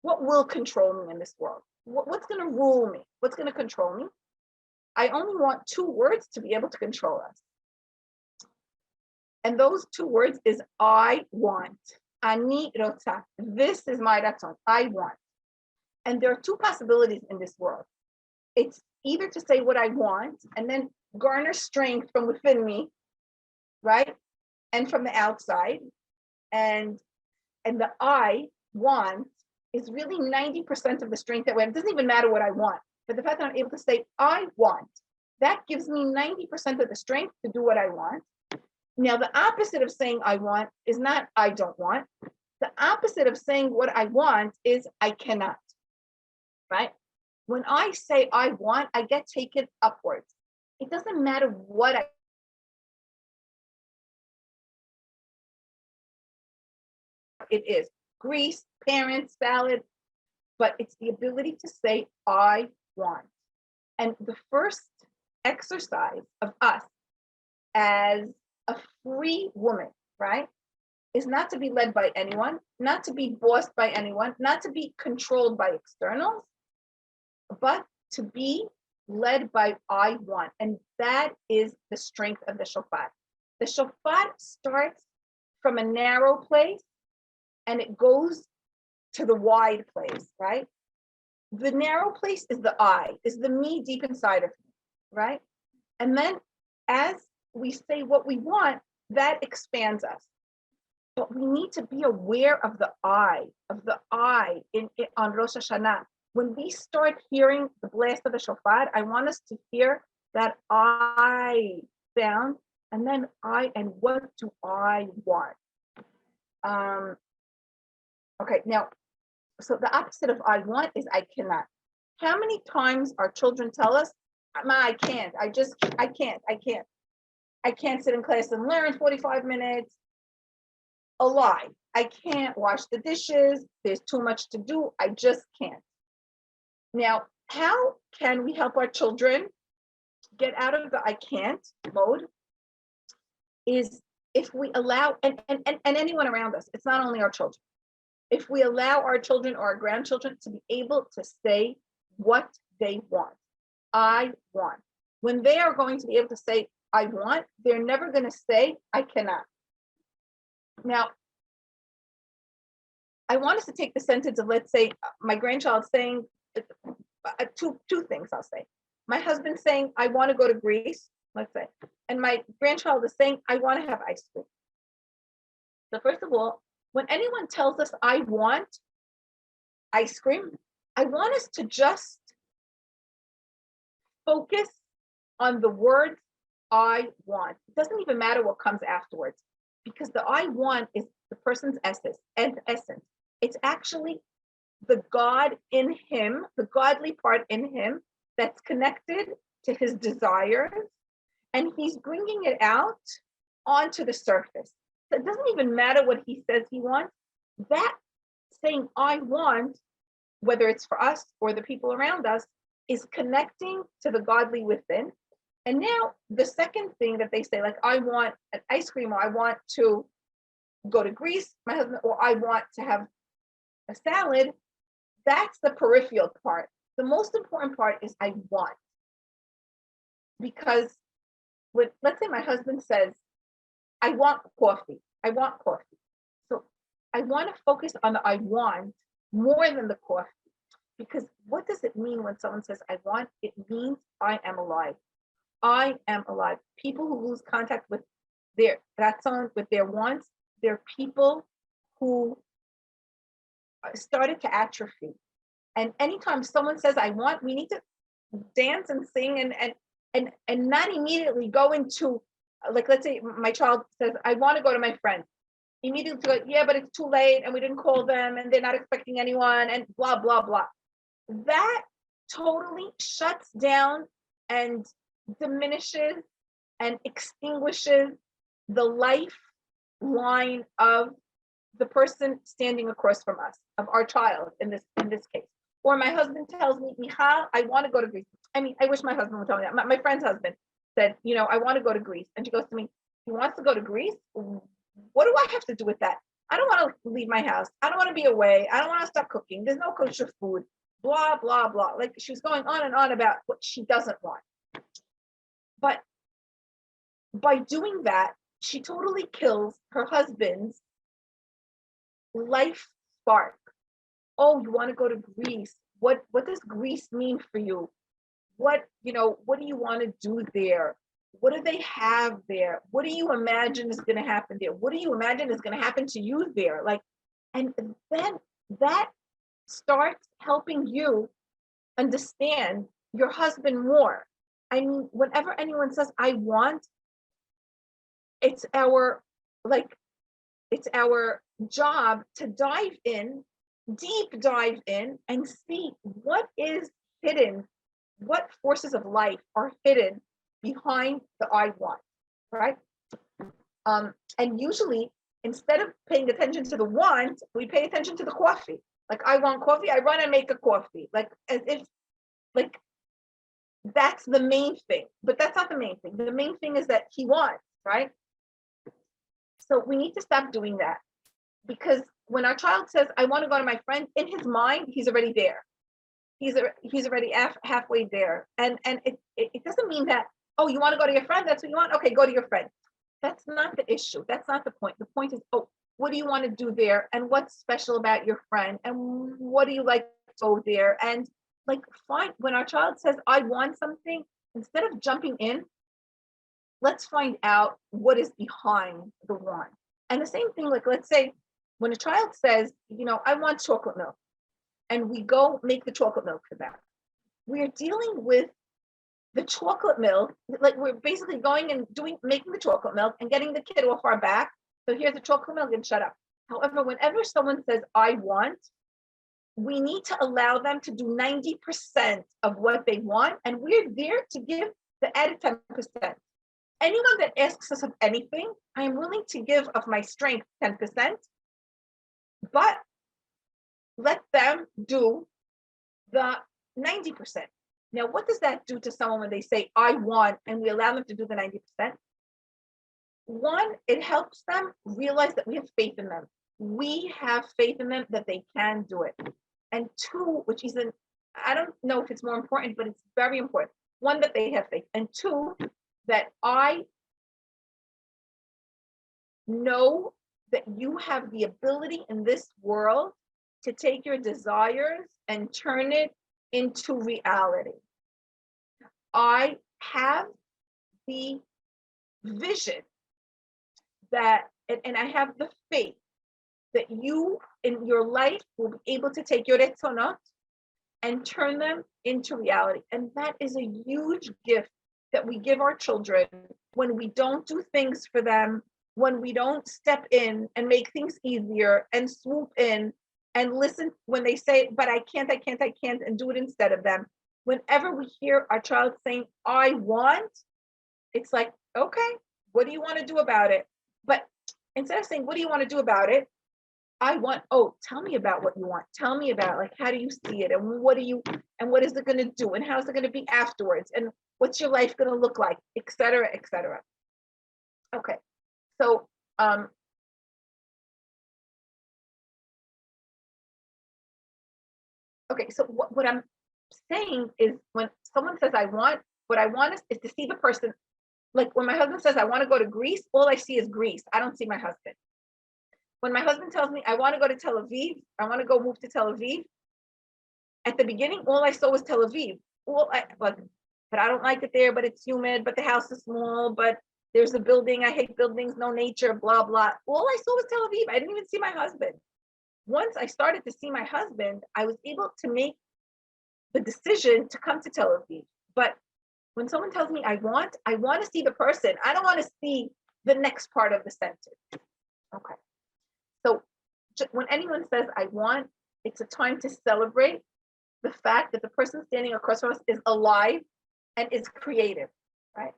What will control me in this world? What's going to rule me? What's going to control me? I only want 2 words to be able to control us. And those 2 words is I want. Ani rotza. This is my ratzon. I want. And there are 2 possibilities in this world. It's either to say what I want and then garner strength from within me, right? And from the outside. And the I want is really 90% of the strength that we have. It doesn't even matter what I want. But the fact that I'm able to say I want, that gives me 90% of the strength to do what I want. Now, the opposite of saying I want is not I don't want. The opposite of saying what I want is I cannot, right? When I say I want, I get taken upwards. It doesn't matter what it is, grease, parents, salad, but it's the ability to say I want. And the first exercise of us as a free woman, right, is not to be led by anyone, not to be bossed by anyone, not to be controlled by externals, but to be led by I want. And that is the strength of the shofar. The shofar starts from a narrow place and it goes to the wide place, right? The narrow place is the I, is the me deep inside of me, right? And then as we say what we want, that expands us. But we need to be aware of the I on Rosh Hashanah. When we start hearing the blast of the shofar, I want us to hear that I sound, and then I, and what do I want? Okay, now, so the opposite of I want is I cannot. How many times our children tell us, Ma, I can't, I can't sit in class and learn 45 minutes. A lie. I can't wash the dishes. There's too much to do. I just can't. Now, how can we help our children get out of the I can't mode? Is if we allow, and anyone around us, it's not only our children, if we allow our children or our grandchildren to be able to say what they want. I want. When they are going to be able to say, I want, they're never going to say, I cannot. Now, I want us to take the sentence of, let's say, my grandchild saying two things I'll say. My husband saying, I want to go to Greece, let's say, and my grandchild is saying, I want to have ice cream. So first of all, when anyone tells us I want ice cream, I want us to just focus on the word I want. It doesn't even matter what comes afterwards, because the I want is the person's essence. It's actually the God in him, the godly part in him that's connected to his desires, and he's bringing it out onto the surface. So it doesn't even matter what he says he wants. That saying I want, whether it's for us or the people around us, is connecting to the godly within. And now the second thing that they say, like, I want an ice cream, or I want to go to Greece, my husband, or I want to have a salad, that's the peripheral part. The most important part is I want. Because let's say my husband says, I want coffee. So I want to focus on the I want more than the coffee. Because what does it mean when someone says I want? It means I am alive. I am alive. People who lose contact with their ratzon, with their wants, they're people who started to atrophy. And anytime someone says I want, we need to dance and sing and not immediately go into, like, let's say my child says, I want to go to my friends. Immediately go, yeah, but it's too late and we didn't call them and they're not expecting anyone and blah, blah, blah. That totally shuts down and diminishes and extinguishes the lifeline of the person standing across from us, of our child in this case. Or my husband tells me, Michal, I want to go to Greece. I mean, I wish my husband would tell me that. My friend's husband said, I want to go to Greece. And she goes to me, he wants to go to Greece? What do I have to do with that? I don't want to leave my house. I don't want to be away. I don't want to stop cooking. There's no kosher food. Blah, blah, blah. Like, she was going on and on about what she doesn't want. But by doing that, she totally kills her husband's life spark. Oh, you want to go to Greece? What does Greece mean for you? What do you want to do there? What do they have there? What do you imagine is going to happen there? What do you imagine is going to happen to you there? Like, and then that starts helping you understand your husband more. I mean, whenever anyone says, I want, it's our, like, it's our job to deep dive in and see what is hidden, what forces of life are hidden behind the I want, right? And usually, instead of paying attention to the want, we pay attention to the coffee. Like, I want coffee, I run and make a coffee. Like, as if, like, that's the main thing. But that's not the main thing. The main thing is that he wants, right? So we need to stop doing that. Because when our child says, I want to go to my friend, in his mind, he's already there. He's already halfway there. And it doesn't mean that, oh, you want to go to your friend? That's what you want? Okay, go to your friend. That's not the issue. That's not the point. The point is, oh, what do you want to do there? And what's special about your friend? And what do you like to go there? And, like, find, when our child says, I want something, instead of jumping in, let's find out what is behind the want. And the same thing, like, let's say when a child says, I want chocolate milk, and we go make the chocolate milk for them, we're dealing with the chocolate milk, like, we're basically going and making the chocolate milk and getting the kid off our back. So here's the chocolate milk and shut up. However, whenever someone says, I want, we need to allow them to do 90% of what they want. And we're there to give the added 10%. Anyone that asks us of anything, I am willing to give of my strength 10%, but let them do the 90%. Now, what does that do to someone when they say, I want, and we allow them to do the 90%? One, it helps them realize that we have faith in them. We have faith in them that they can do it. And two, which is I don't know if it's more important, but it's very important. One, that they have faith. And two, that I know that you have the ability in this world to take your desires and turn it into reality. I have the vision that, and I have the faith that you in your life will be able to take your retzonot and turn them into reality. And that is a huge gift that we give our children when we don't do things for them, when we don't step in and make things easier and swoop in and listen when they say, but I can't, and do it instead of them. Whenever we hear our child saying, I want, it's like, okay, what do you want to do about it? But instead of saying, what do you want to do about it? I want, oh, tell me about what you want. Tell me about, like, how do you see it? And what is it going to do? And how is it going to be afterwards? And what's your life going to look like? Et cetera, et cetera. Okay. So, okay. So what I'm saying is, when someone says, I want, what I want is to see the person. Like, when my husband says, I want to go to Greece, all I see is Greece. I don't see my husband. When my husband tells me, I want to go to Tel Aviv, I want to go move to Tel Aviv, at the beginning, all I saw was Tel Aviv. But I don't like it there, but it's humid, but the house is small, but there's a building, I hate buildings, no nature, blah, blah. All I saw was Tel Aviv. I didn't even see my husband. Once I started to see my husband, I was able to make the decision to come to Tel Aviv. But when someone tells me I want to see the person. I don't want to see the next part of the sentence. Okay. So when anyone says I want, it's a time to celebrate the fact that the person standing across from us is alive and is creative, right?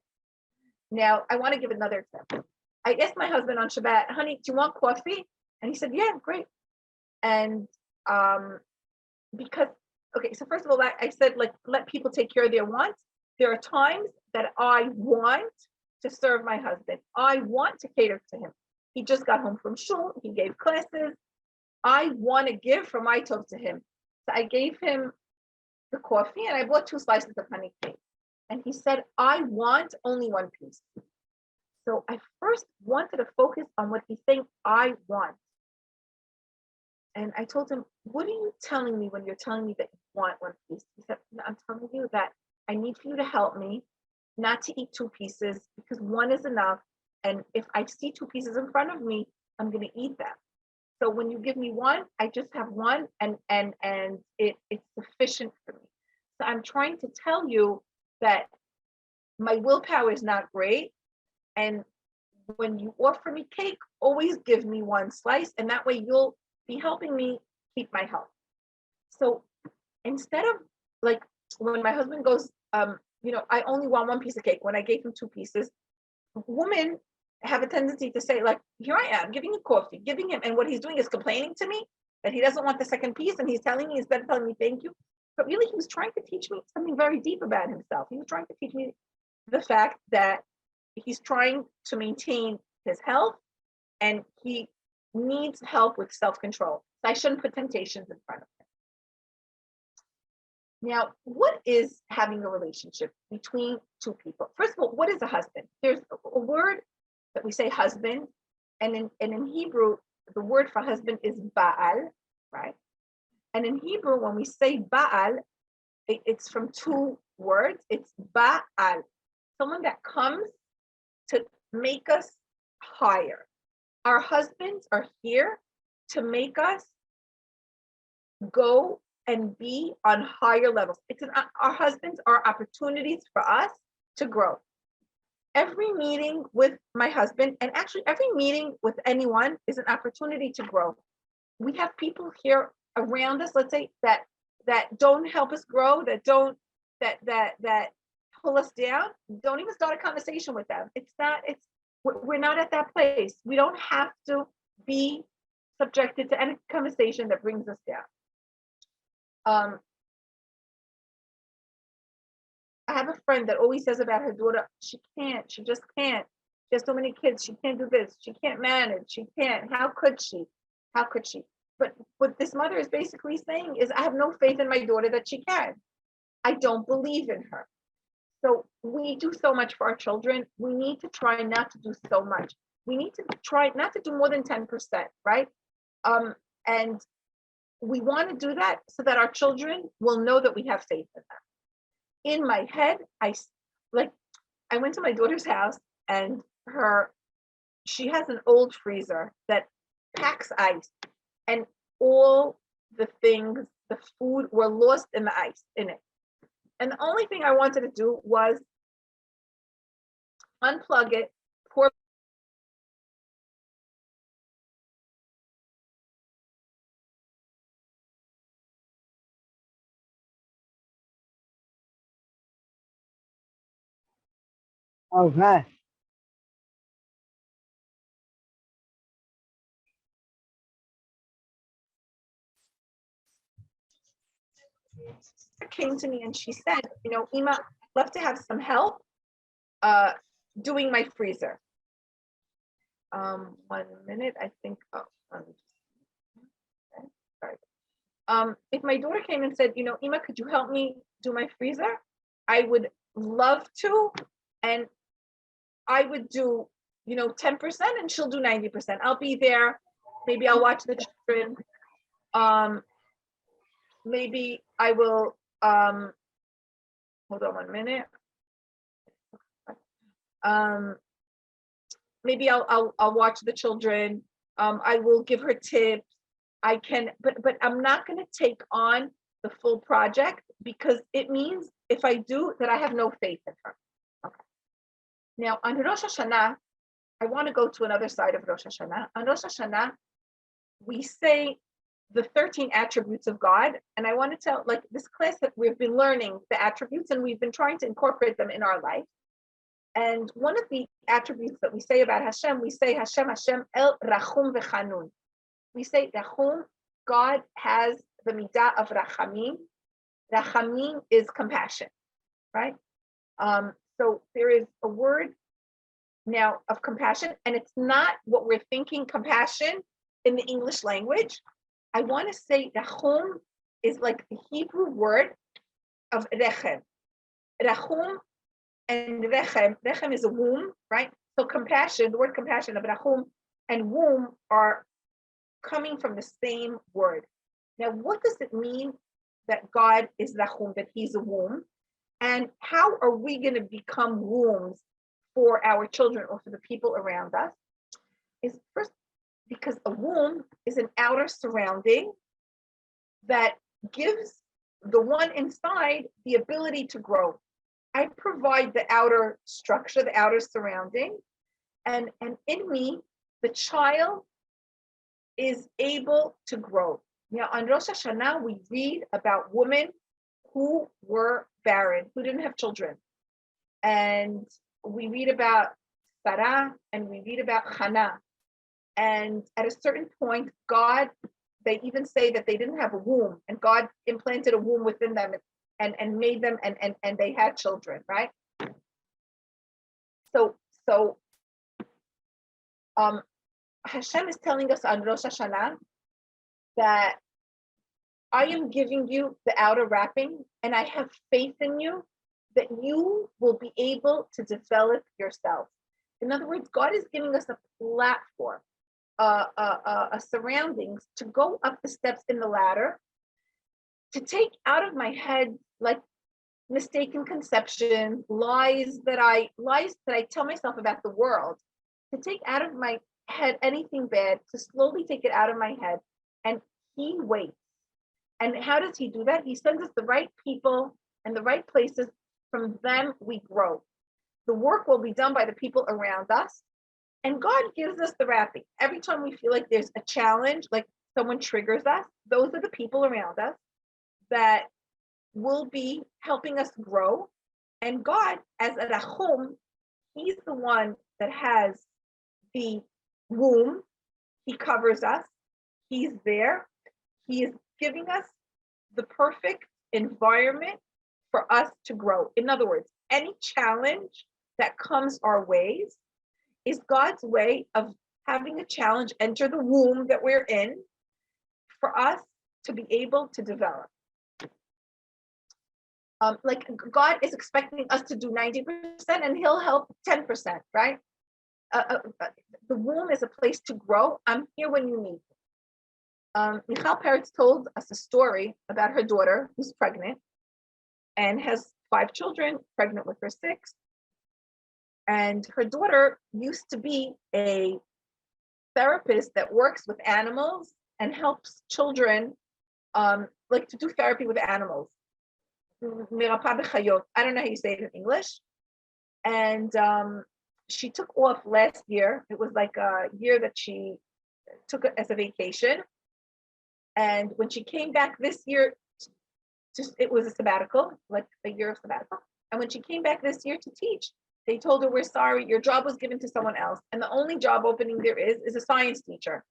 Now, I want to give another example. I asked my husband on Shabbat, honey, do you want coffee? And he said, yeah, great. And because, okay, so first of all, I said, like, let people take care of their wants. There are times that I want to serve my husband. I want to cater to him. He just got home from shul. He gave classes. I want to give from my tov to him. So I gave him the coffee and I bought 2 slices of honey cake. And he said, I want only 1 piece. So I first wanted to focus on what he's saying, I want. And I told him, what are you telling me when you're telling me that you want 1 piece? He said, no, I'm telling you that I need for you to help me not to eat 2 pieces because 1 is enough. And if I see 2 pieces in front of me, I'm going to eat them. So when you give me 1, I just have 1 and it's sufficient for me. So I'm trying to tell you that my willpower is not great. And when you offer me cake, always give me one slice, and that way you'll be helping me keep my health. So instead of like when my husband goes, I only want one piece of cake. When I gave him 2 pieces, women have a tendency to say, like, here I am giving him coffee, giving him, and what he's doing is complaining to me that he doesn't want the second piece, and he's telling me instead of telling me thank you. But really, he was trying to teach me something very deep about himself. He was trying to teach me the fact that he's trying to maintain his health and he needs help with self-control. So I shouldn't put temptations in front of him. Now, what is having a relationship between 2 people? First of all, what is a husband? There's a word that we say husband, and in Hebrew, the word for husband is Baal, right? And in Hebrew, when we say Baal, it's from 2 words. It's Baal, someone that comes to make us higher. Our husbands are here to make us go and be on higher levels. Our husbands are opportunities for us to grow. Every meeting with my husband, and actually every meeting with anyone, is an opportunity to grow. We have people here around us, let's say, that don't help us grow, that pull us down. Don't even start a conversation with them. We're not at that place. We don't have to be subjected to any conversation that brings us down. I have a friend that always says about her daughter, she just can't. She has so many kids, she can't do this, she can't manage, she can't. How could she? But what this mother is basically saying is, I have no faith in my daughter that she can. I don't believe in her. So we do so much for our children. We need to try not to do so much. We need to try not to do more than 10%, right? And we want to do that so that our children will know that we have faith in them. In my head, I went to my daughter's house, and she has an old freezer that packs ice, and all the things, the food, were lost in the ice in it. And the only thing I wanted to do was unplug it, pour. Okay. Came to me and she said, Ima, I'd love to have some help doing my freezer. 1 minute, I think. Okay, sorry. If my daughter came and said, Ima, could you help me do my freezer? I would love to, and I would do, 10%, and she'll do 90%. I'll be there. Maybe I'll watch the children. Maybe I will. Hold on 1 minute. Maybe I'll watch the children. I will give her tips. I can, but I'm not going to take on the full project, because it means if I do that, I have no faith in her. Okay. Now on Rosh Hashanah, I want to go to another side of Rosh Hashanah. On Rosh Hashanah, we say the 13 attributes of God, and I want to tell, like, this class that we've been learning the attributes, and we've been trying to incorporate them in our life. And one of the attributes that we say about Hashem, we say Hashem El Rachum V'Chanun. We say Rachum, God has the midah of Rachamim. Rachamim is compassion, right? So there is a word now of compassion, and it's not what we're thinking compassion in the English language. I want to say Rachum is like the Hebrew word of Rechem. Rachum and Rechem is a womb, right? So compassion, the word compassion of Rachum and womb are coming from the same word. Now, what does it mean that God is Rachum, that he's a womb? And how are we going to become wombs for our children or for the people around us? Is first, because a womb is an outer surrounding that gives the one inside the ability to grow. I provide the outer structure, the outer surrounding, And in me, the child is able to grow. On Rosh Hashanah, we read about women who were barren, who didn't have children. And we read about Sarah and we read about Hannah. And at a certain point, God, they even say that they didn't have a womb, and God implanted a womb within them and made them, and they had children, right? So Hashem is telling us on Rosh Hashanah that I am giving you the outer wrapping, and I have faith in you that you will be able to develop yourself. In other words, God is giving us a platform, a surroundings to go up the steps in the ladder, to take out of my head like mistaken conception, lies that I tell myself about the world, to take out of my head anything bad, to slowly take it out of my head. And he waits. And how does he do that? He sends us the right people and the right places. From them, we grow. The work will be done by the people around us. And God gives us the wrapping. Every time we feel like there's a challenge, like someone triggers us, those are the people around us that will be helping us grow. And God, as a Rachum, he's the one that has the womb. He covers us. He's there. He is giving us the perfect environment for us to grow. In other words, any challenge that comes our ways is God's way of having a challenge enter the womb that we're in for us to be able to develop. Like God is expecting us to do 90% and he'll help 10%, right? The womb is a place to grow. I'm here when you need me. Michal Peretz told us a story about her daughter who's pregnant and has 5 children, pregnant with her 6th. And her daughter used to be a therapist that works with animals and helps children, like to do therapy with animals. I don't know how you say it in English. And she took off last year. It was like a year that she took it as a vacation. And when she came back this year, it was a sabbatical, like a year of sabbatical. And when she came back this year to teach, they told her, we're sorry, your job was given to someone else. And the only job opening there is a science teacher.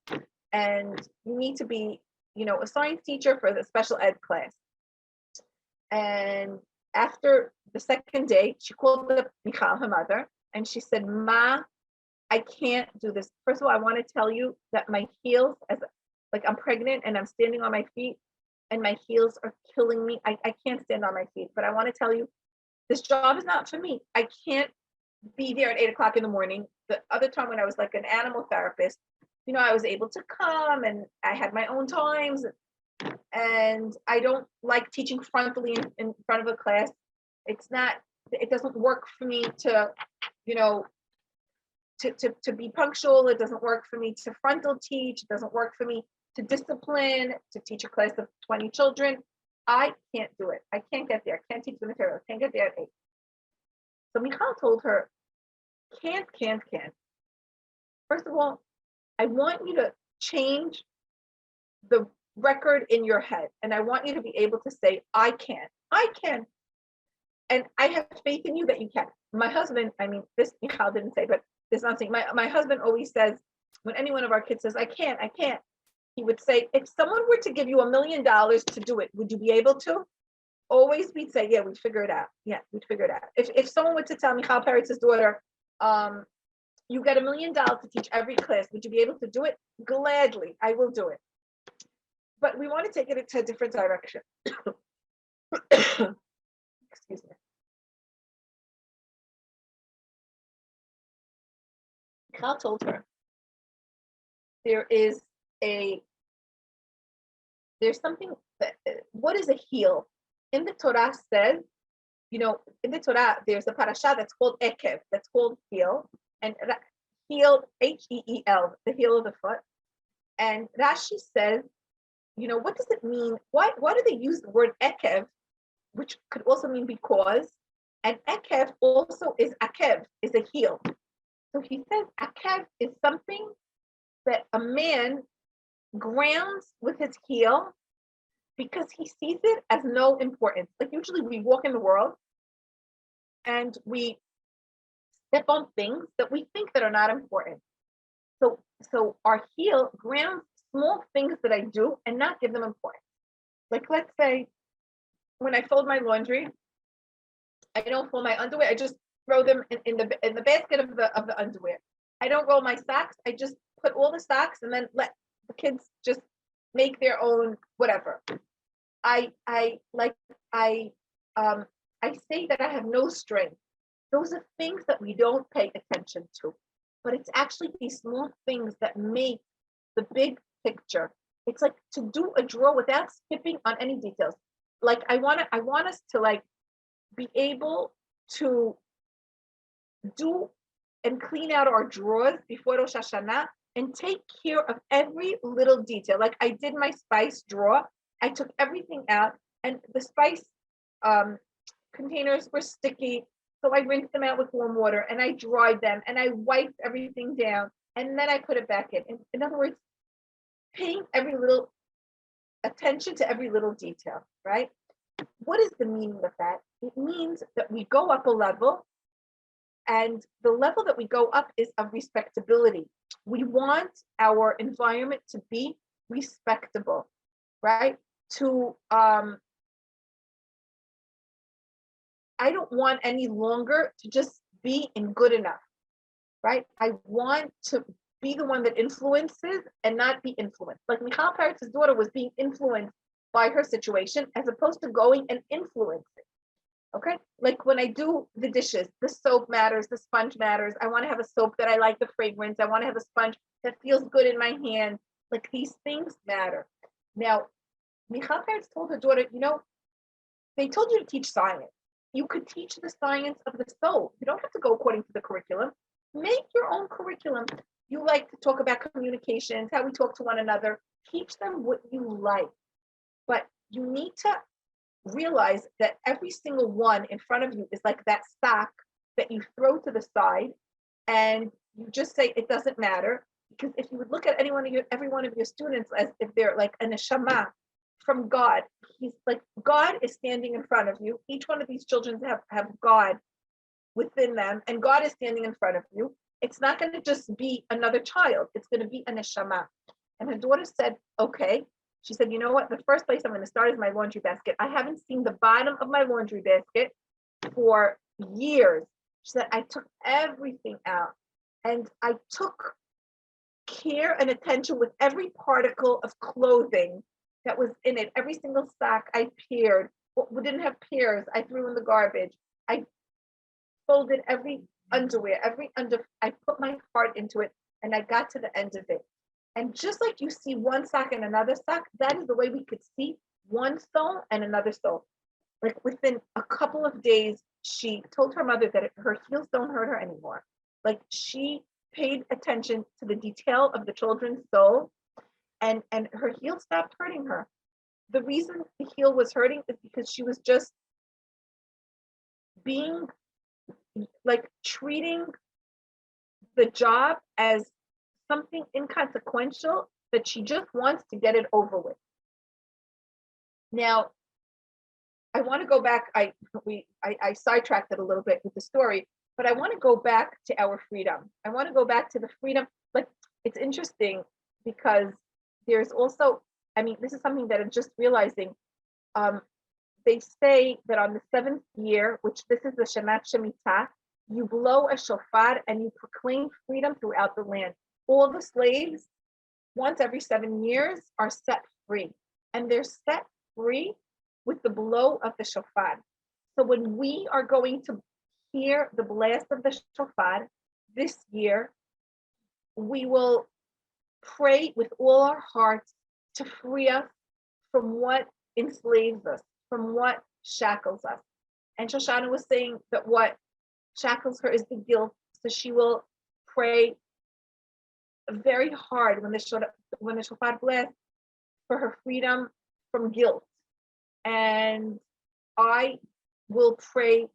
And you need to be, a science teacher for the special ed class. And after the second day, she called up Michal, her mother, and she said, Ma, I can't do this. First of all, I want to tell you that my heels, I'm pregnant and I'm standing on my feet and my heels are killing me. I can't stand on my feet, but I want to tell you, this job is not for me. I can't be there at 8:00 in the morning. The other time when I was like an animal therapist, I was able to come and I had my own times. And I don't like teaching frontally in front of a class. It doesn't work for me to, to be punctual. It doesn't work for me to frontal teach. It doesn't work for me to discipline, to teach a class of 20 children. I can't do it. I can't get there. I can't teach the material. I can't get there at 8. So Michal told her, can't. First of all, I want you to change the record in your head. And I want you to be able to say, I can. And I have faith in you that you can. My husband, this Michal didn't say, but there's nothing. My husband always says, when any one of our kids says, I can't, he would say, if someone were to give you $1 million to do it, would you be able to? Always we'd say, yeah, we'd figure it out. Yeah, we'd figure it out. If someone were to tell Michal Peretz's daughter, you get $1 million to teach every class, would you be able to do it? Gladly, I will do it. But we want to take it into a different direction. Excuse me. Michal told her, there's something, what is a heel? In the Torah says, in the Torah, there's a parasha that's called Ekev, that's called heel, and heel, H-E-E-L, the heel of the foot. And Rashi says, what does it mean? Why do they use the word Ekev, which could also mean because, and Ekev also is Akev, is a heel. So he says akev is something that a man grounds with his heel because he sees it as no importance. Like usually we walk in the world and we step on things that we think that are not important. So our heel grounds small things that I do and not give them importance. Like let's say when I fold my laundry, I don't fold my underwear. I just throw them in the basket of the underwear. I don't roll my socks. I just put all the socks and then let the kids just make their own whatever. I like I say that I have no strength. Those are things that we don't pay attention to, but it's actually these small things that make the big picture. It's like to do a draw without skipping on any details. Like I want us to like be able to do and clean out our drawers before Rosh Hashanah and take care of every little detail. Like I did my spice drawer, I took everything out, and the spice containers were sticky, so I rinsed them out with warm water and I dried them and I wiped everything down and then I put it back in. In other words, paying every little attention to every little detail, right? What is the meaning of that? It means that we go up a level, and the level that we go up is of respectability. We want our environment to be respectable, right? I don't want any longer to just be in good enough, right? I want to be the one that influences and not be influenced. Like Michal Peretz's daughter was being influenced by her situation as opposed to going and influencing. Okay, like when I do the dishes, the soap matters, the sponge matters. I want to have a soap that I like the fragrance. I want to have a sponge that feels good in my hand. Like these things matter. Now, Michal Peretz told her daughter, they told you to teach science. You could teach the science of the soul. You don't have to go according to the curriculum. Make your own curriculum. You like to talk about communications, how we talk to one another. Teach them what you like. But you need to realize that every single one in front of you is like that sock that you throw to the side and you just say it doesn't matter. Because if you would look at every one of your students as if they're like a neshama from God, he's like God is standing in front of you. Each one of these children have God within them, and God is standing in front of you. It's not going to just be another child, it's going to be a neshama. And her daughter said, okay. She said, you know what? The first place I'm going to start is my laundry basket. I haven't seen the bottom of my laundry basket for years. She said, I took everything out and I took care and attention with every particle of clothing that was in it. Every single sock I paired. What didn't have pairs, I threw in the garbage. I folded every underwear, I put my heart into it and I got to the end of it. And just like you see one sock and another sock, that is the way we could see one soul and another soul. Like within a couple of days, she told her mother that her heels don't hurt her anymore. Like she paid attention to the detail of the children's soul, and her heel stopped hurting her. The reason the heel was hurting is because she was just being like treating the job as something inconsequential that she just wants to get it over with. Now, I want to go back. I sidetracked it a little bit with the story, but I want to go back to our freedom. I want to go back to the freedom. Like it's interesting because there's also, this is something that I'm just realizing. They say that on the 7th year, which this is the Shemat Shemitah, you blow a shofar and you proclaim freedom throughout the land. All the slaves, once every 7 years, are set free. And they're set free with the blow of the shofar. So when we are going to hear the blast of the shofar this year, we will pray with all our hearts to free us from what enslaves us, from what shackles us. And Shoshana was saying that what shackles her is the guilt. So she will pray very hard when the shofar blasts for her freedom from guilt. And I will pray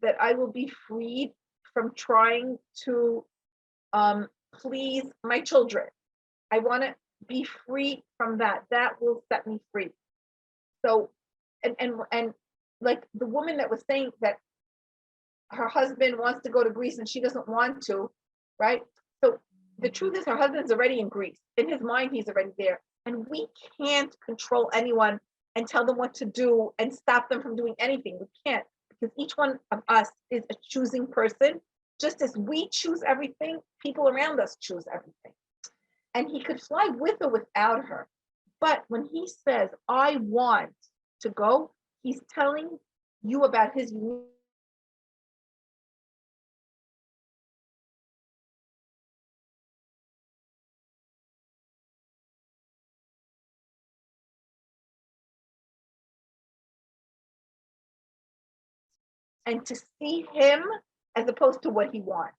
that I will be freed from trying to please my children. I want to be free from that. That will set me free. So, and like the woman that was saying that her husband wants to go to Greece and she doesn't want to, right? So the truth is her husband's already in Greece. In his mind, he's already there. And we can't control anyone and tell them what to do and stop them from doing anything. We can't, because each one of us is a choosing person. Just as we choose everything, people around us choose everything. And he could fly with or without her. But when he says, I want to go, he's telling you about his unique and to see him as opposed to what he wants.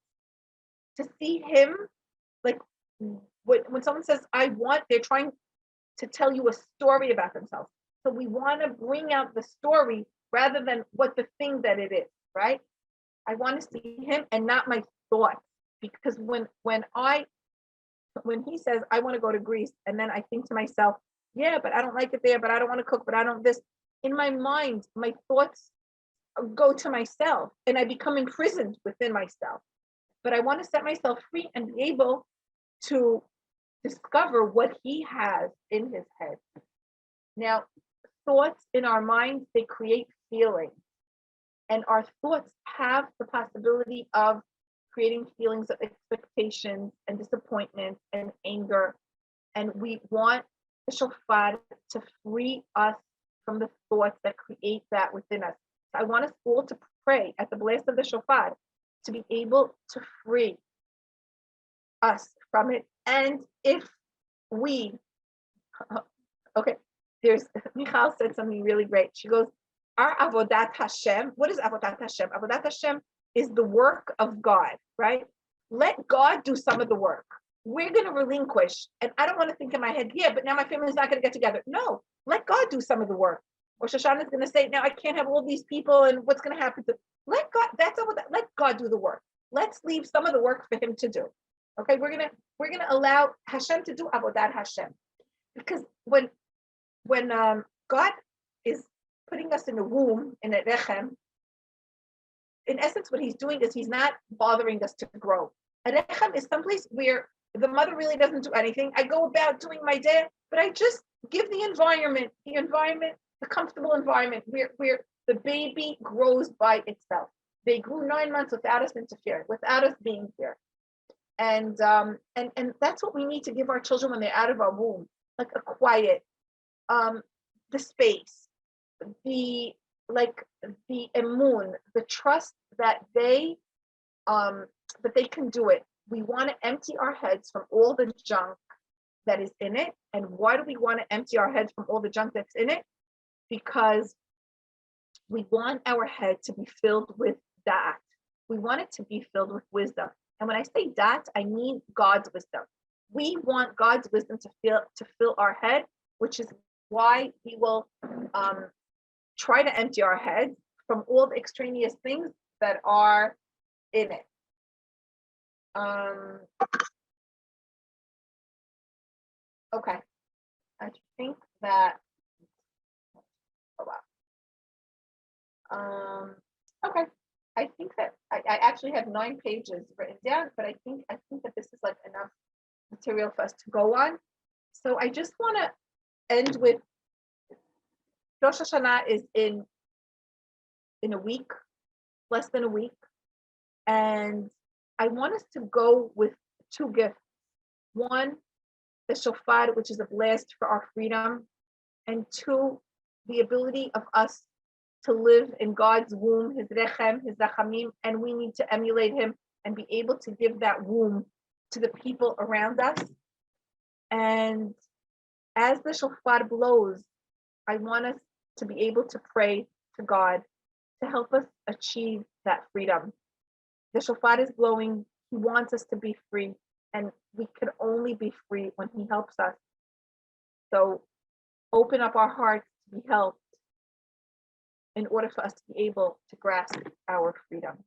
To see him, like when someone says, I want, they're trying to tell you a story about themselves. So we want to bring out the story rather than what the thing that it is, right? I want to see him and not my thoughts. Because when he says, I want to go to Greece, and then I think to myself, yeah, but I don't like it there, but I don't want to cook, but I don't this. In my mind, my thoughts go to myself and I become imprisoned within myself. But I want to set myself free and be able to discover what he has in his head. Now, thoughts in our minds, they create feelings. And our thoughts have the possibility of creating feelings of expectation and disappointment and anger. And we want the shofar to free us from the thoughts that create that within us. I want us all to pray at the blast of the shofar to be able to free us from it. And if we, okay, Michal said something really great. She goes, our avodat Hashem, what is avodat Hashem? Avodat Hashem is the work of God, right? Let God do some of the work. We're going to relinquish. And I don't want to think in my head, yeah, but now my family's not going to get together. No, let God do some of the work. Or Shoshana is going to say, now I can't have all these people and what's going to happen to, let God, let God do the work. Let's leave some of the work for him to do. Okay, we're gonna allow Hashem to do avodat Hashem. Because when God is putting us in a womb, in a rechem, in essence, what he's doing is he's not bothering us to grow. A rechem is someplace where the mother really doesn't do anything. I go about doing my day, but I just give the environment, the comfortable environment where the baby grows by itself. They grew 9 months without us interfering, without us being here. And that's what we need to give our children when they're out of our womb, like a quiet, the space, the emun, the trust that they can do it. We want to empty our heads from all the junk that is in it. And why do we want to empty our heads from all the junk that's in it? Because we want our head to be filled with da'at. We want it to be filled with wisdom. And when I say da'at, I mean God's wisdom. We want God's wisdom to fill our head, which is why we will try to empty our heads from all the extraneous things that are in it. Okay, I think that. Oh wow. Okay, I think that I actually have 9 pages written down, but I think that this is like enough material for us to go on. So I just want to end with Rosh Hashanah is in a week, less than a week, and I want us to go with 2 gifts. One, the shofar, which is a blast for our freedom, and 2, the ability of us to live in God's womb, his rechem, his rachamim, and we need to emulate him and be able to give that womb to the people around us. And as the shofar blows, I want us to be able to pray to God to help us achieve that freedom. The shofar is blowing. He wants us to be free, and we can only be free when he helps us. So open up our hearts to be helped in order for us to be able to grasp our freedom.